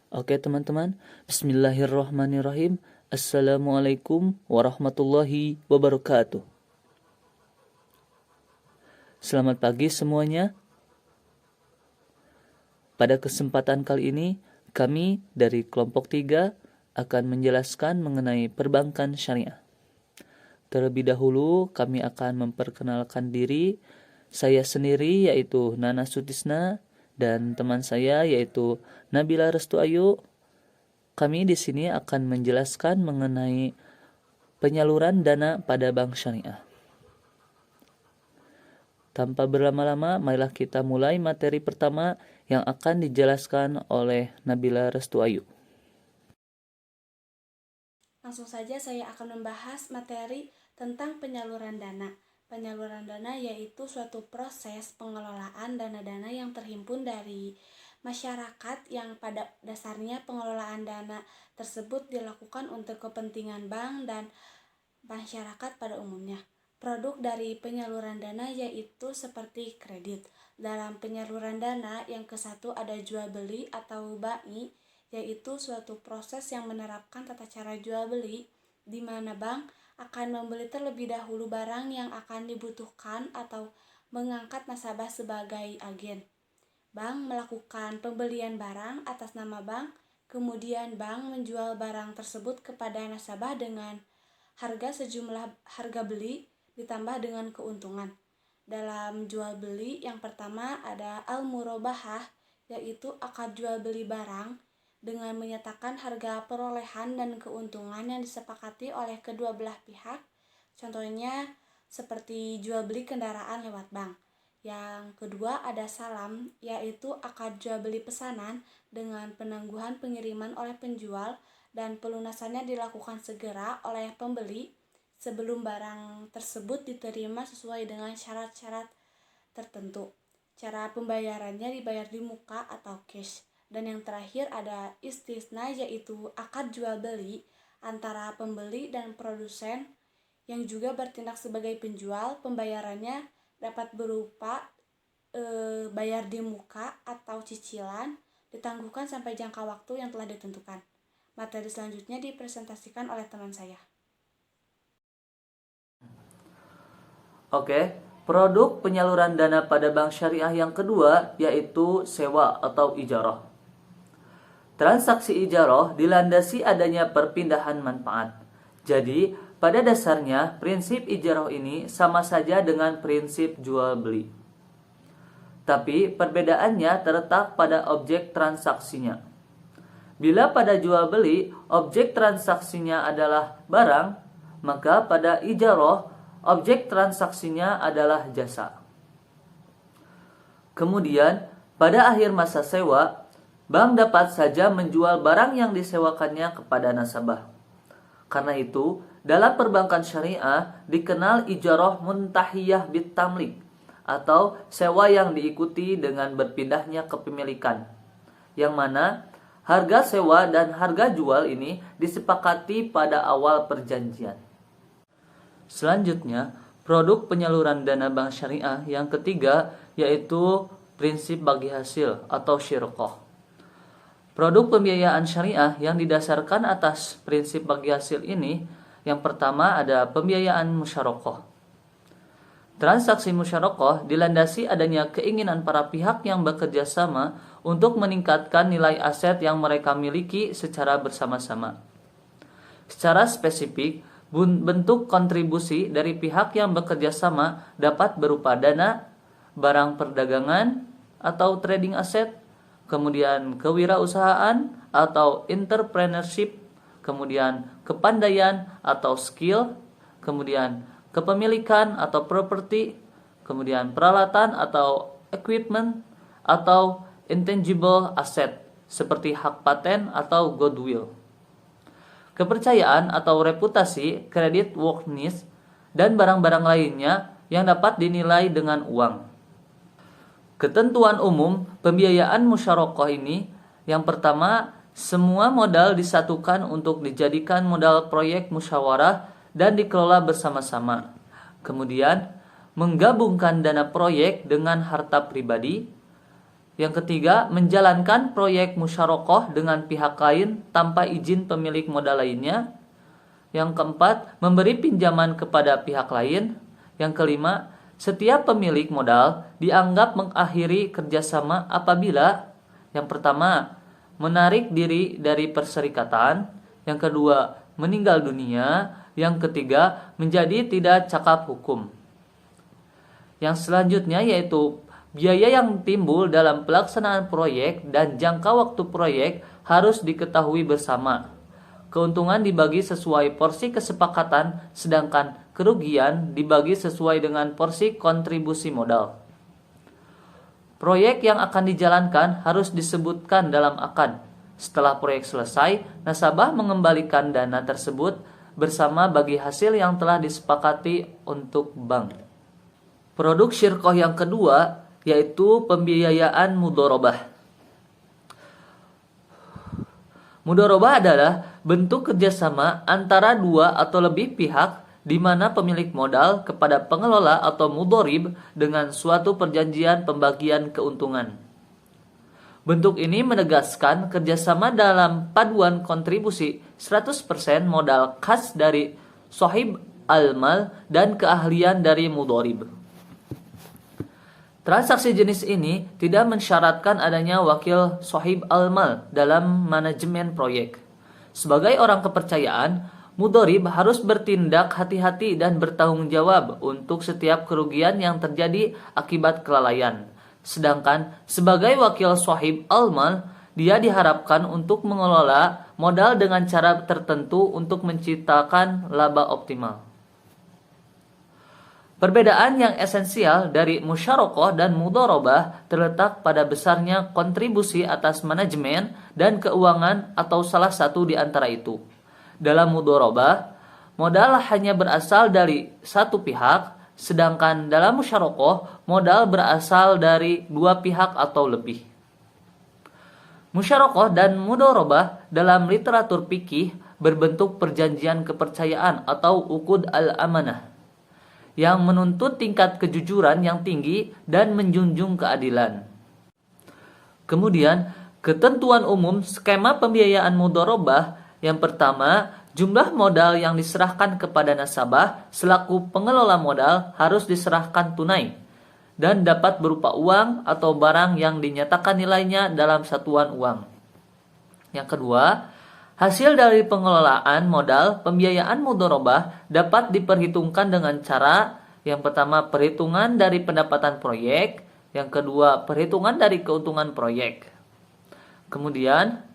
Oke teman-teman, Bismillahirrahmanirrahim. Assalamualaikum warahmatullahi wabarakatuh. Selamat pagi semuanya. Pada kesempatan kali ini, kami dari kelompok 3 akan menjelaskan mengenai perbankan syariah. Terlebih dahulu, kami akan memperkenalkan diri. Saya sendiri yaitu Nana Sutisna dan teman saya yaitu Nabila Restu Ayu. Kami di sini akan menjelaskan mengenai penyaluran dana pada bank syariah. Tanpa berlama-lama, marilah kita mulai materi pertama yang akan dijelaskan oleh Nabila Restu Ayu. Langsung saja saya akan membahas materi tentang penyaluran dana. Penyaluran dana yaitu suatu proses pengelolaan dana-dana yang terhimpun dari masyarakat yang pada dasarnya pengelolaan dana tersebut dilakukan untuk kepentingan bank dan masyarakat pada umumnya. Produk dari penyaluran dana yaitu seperti kredit. Dalam penyaluran dana yang ke-1 ada jual beli atau bai, yaitu suatu proses yang menerapkan tata cara jual beli di mana bank akan membeli terlebih dahulu barang yang akan dibutuhkan atau mengangkat nasabah sebagai agen. Bank melakukan pembelian barang atas nama bank, kemudian bank menjual barang tersebut kepada nasabah dengan harga beli ditambah dengan keuntungan. Dalam jual beli yang pertama ada al-murabahah, yaitu akad jual beli barang dengan menyatakan harga perolehan dan keuntungan yang disepakati oleh kedua belah pihak. Contohnya seperti jual beli kendaraan lewat bank. Yang kedua ada salam, yaitu akad jual beli pesanan dengan penangguhan pengiriman oleh penjual dan pelunasannya dilakukan segera oleh pembeli sebelum barang tersebut diterima sesuai dengan syarat-syarat tertentu. Cara pembayarannya dibayar di muka atau cash. Dan yang terakhir ada istisna, yaitu akad jual beli antara pembeli dan produsen yang juga bertindak sebagai penjual. Pembayarannya dapat berupa bayar di muka atau cicilan, ditangguhkan sampai jangka waktu yang telah ditentukan. Materi selanjutnya dipresentasikan oleh teman saya. Oke, produk penyaluran dana pada bank syariah yang kedua yaitu sewa atau ijarah. Transaksi ijarah dilandasi adanya perpindahan manfaat. Jadi, pada dasarnya prinsip ijarah ini sama saja dengan prinsip jual beli. Tapi perbedaannya terletak pada objek transaksinya. Bila pada jual beli objek transaksinya adalah barang, maka pada ijarah objek transaksinya adalah jasa. Kemudian, pada akhir masa sewa, bank dapat saja menjual barang yang disewakannya kepada nasabah. Karena itu, dalam perbankan syariah dikenal ijarah muntahiyah bitamlik atau sewa yang diikuti dengan berpindahnya kepemilikan, yang mana harga sewa dan harga jual ini disepakati pada awal perjanjian. Selanjutnya, produk penyaluran dana bank syariah yang ketiga yaitu prinsip bagi hasil atau syirqah. Produk pembiayaan syariah yang didasarkan atas prinsip bagi hasil ini, yang pertama ada pembiayaan musyarakah. Transaksi musyarakah dilandasi adanya keinginan para pihak yang bekerja sama untuk meningkatkan nilai aset yang mereka miliki secara bersama-sama. Secara spesifik, bentuk kontribusi dari pihak yang bekerja sama dapat berupa dana, barang perdagangan atau trading aset, kemudian kewirausahaan atau entrepreneurship, kemudian kepandaian atau skill, kemudian kepemilikan atau property, kemudian peralatan atau equipment, atau intangible asset seperti hak paten atau goodwill. Kepercayaan atau reputasi, kredit worthiness, dan barang-barang lainnya yang dapat dinilai dengan uang. Ketentuan umum pembiayaan musyarakah ini, yang pertama, semua modal disatukan untuk dijadikan modal proyek musyawarah dan dikelola bersama-sama. Kemudian, menggabungkan dana proyek dengan harta pribadi. Yang ketiga, menjalankan proyek musyarakah dengan pihak lain tanpa izin pemilik modal lainnya. Yang keempat, memberi pinjaman kepada pihak lain. Yang kelima, setiap pemilik modal dianggap mengakhiri kerjasama apabila yang pertama, menarik diri dari perserikatan. Yang kedua, meninggal dunia. Yang ketiga, menjadi tidak cakap hukum. Yang selanjutnya yaitu biaya yang timbul dalam pelaksanaan proyek dan jangka waktu proyek harus diketahui bersama. Keuntungan dibagi sesuai porsi kesepakatan, sedangkan kerugian dibagi sesuai dengan porsi kontribusi modal. Proyek yang akan dijalankan harus disebutkan dalam akad. Setelah proyek selesai, nasabah mengembalikan dana tersebut bersama bagi hasil yang telah disepakati untuk bank. Produk syirkoh yang kedua yaitu pembiayaan mudharabah. Mudharabah adalah bentuk kerjasama antara dua atau lebih pihak di mana pemilik modal kepada pengelola atau mudharib dengan suatu perjanjian pembagian keuntungan. Bentuk ini menegaskan kerjasama dalam paduan kontribusi 100% modal khas dari shahib al-mal dan keahlian dari mudharib. Transaksi jenis ini tidak mensyaratkan adanya wakil shahib al-mal dalam manajemen proyek. Sebagai orang kepercayaan, mudharib harus bertindak hati-hati dan bertanggung jawab untuk setiap kerugian yang terjadi akibat kelalaian. Sedangkan sebagai wakil shahib al-mal, dia diharapkan untuk mengelola modal dengan cara tertentu untuk menciptakan laba optimal. Perbedaan yang esensial dari musyarakah dan mudharabah terletak pada besarnya kontribusi atas manajemen dan keuangan atau salah satu di antara itu. Dalam mudharabah, modal hanya berasal dari satu pihak, sedangkan dalam musyarakah, modal berasal dari dua pihak atau lebih. Musyarakah dan mudharabah dalam literatur fikih berbentuk perjanjian kepercayaan atau uqud al-amanah yang menuntut tingkat kejujuran yang tinggi dan menjunjung keadilan. Kemudian, ketentuan umum skema pembiayaan mudharabah yang pertama, jumlah modal yang diserahkan kepada nasabah selaku pengelola modal harus diserahkan tunai dan dapat berupa uang atau barang yang dinyatakan nilainya dalam satuan uang. Yang kedua, hasil dari pengelolaan modal pembiayaan mudharabah dapat diperhitungkan dengan cara yang pertama perhitungan dari pendapatan proyek, yang kedua perhitungan dari keuntungan proyek. Kemudian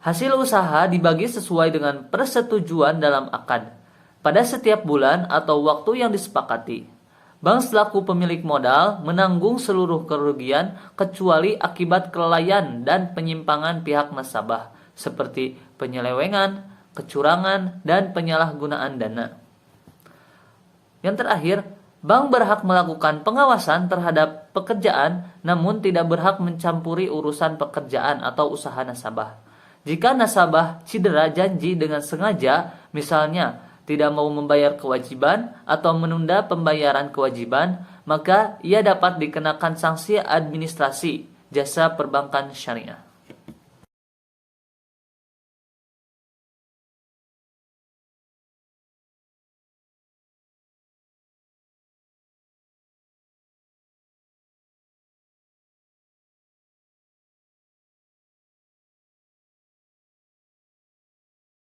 hasil usaha dibagi sesuai dengan persetujuan dalam akad pada setiap bulan atau waktu yang disepakati. Bank selaku pemilik modal menanggung seluruh kerugian kecuali akibat kelalaian dan penyimpangan pihak nasabah, seperti penyelewengan, kecurangan, dan penyalahgunaan dana. Yang terakhir, bank berhak melakukan pengawasan terhadap pekerjaan namun tidak berhak mencampuri urusan pekerjaan atau usaha nasabah. Jika nasabah cedera janji dengan sengaja, misalnya tidak mau membayar kewajiban atau menunda pembayaran kewajiban, maka ia dapat dikenakan sanksi administrasi jasa perbankan syariah.